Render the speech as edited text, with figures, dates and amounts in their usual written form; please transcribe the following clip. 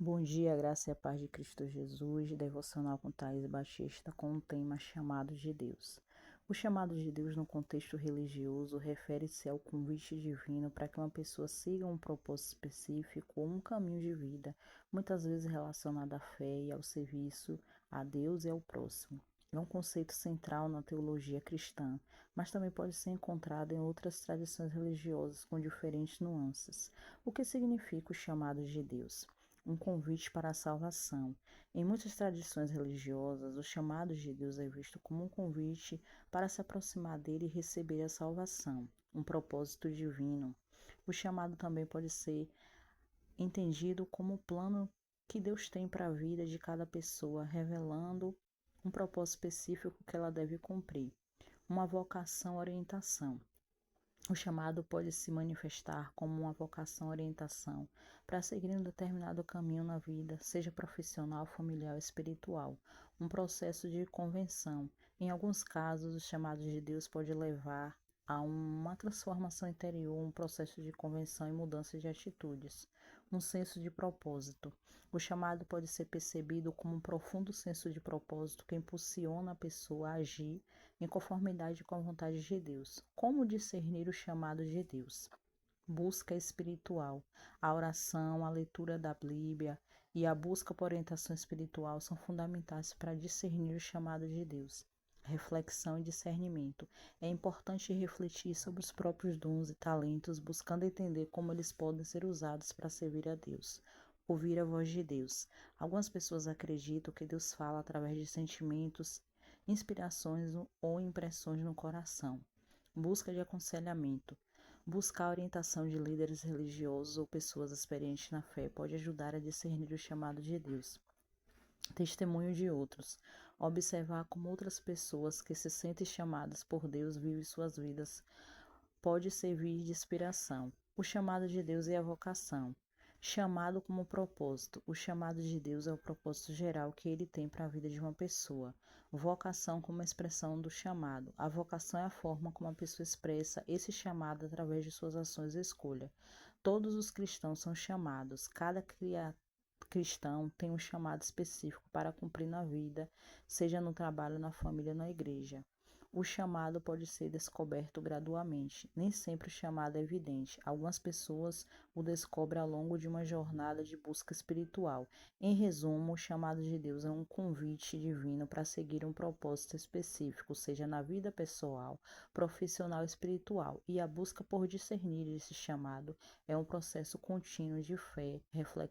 Bom dia, graça e a paz de Cristo Jesus, devocional com Thaís Batista, com o tema Chamado de Deus. O chamado de Deus no contexto religioso refere-se ao convite divino para que uma pessoa siga um propósito específico ou um caminho de vida, muitas vezes relacionado à fé e ao serviço a Deus e ao próximo. É um conceito central na teologia cristã, mas também pode ser encontrado em outras tradições religiosas com diferentes nuances. O que significa o chamado de Deus? Um convite para a salvação. Em muitas tradições religiosas, o chamado de Deus é visto como um convite para se aproximar dele e receber a salvação, um propósito divino. O chamado também pode ser entendido como o plano que Deus tem para a vida de cada pessoa, revelando um propósito específico que ela deve cumprir. Uma vocação, orientação. O chamado pode se manifestar como uma vocação orientação para seguir um determinado caminho na vida, seja profissional, familiar ou espiritual, um processo de convenção. Em alguns casos, o chamado de Deus pode levar a uma transformação interior, um processo de convenção e mudança de atitudes, um senso de propósito. O chamado pode ser percebido como um profundo senso de propósito que impulsiona a pessoa a agir em conformidade com a vontade de Deus. Como discernir o chamado de Deus? Busca espiritual. A oração, a leitura da Bíblia e a busca por orientação espiritual são fundamentais para discernir o chamado de Deus. Reflexão e discernimento. É importante refletir sobre os próprios dons e talentos, buscando entender como eles podem ser usados para servir a Deus. Ouvir a voz de Deus. Algumas pessoas acreditam que Deus fala através de sentimentos, inspirações ou impressões no coração. Busca de aconselhamento. Buscar a orientação de líderes religiosos ou pessoas experientes na fé pode ajudar a discernir o chamado de Deus. Testemunho de outros. Observar como outras pessoas que se sentem chamadas por Deus vivem suas vidas pode servir de inspiração. O chamado de Deus e a vocação. Chamado como propósito. O chamado de Deus é o propósito geral que ele tem para a vida de uma pessoa. Vocação como expressão do chamado. A vocação é a forma como a pessoa expressa esse chamado através de suas ações e escolha. Todos os cristãos são chamados. Cada cristão tem um chamado específico para cumprir na vida, seja no trabalho, na família ou na igreja. O chamado pode ser descoberto gradualmente. Nem sempre o chamado é evidente. Algumas pessoas o descobrem ao longo de uma jornada de busca espiritual. Em resumo, o chamado de Deus é um convite divino para seguir um propósito específico, seja na vida pessoal, profissional ou espiritual. E a busca por discernir esse chamado é um processo contínuo de fé, reflexão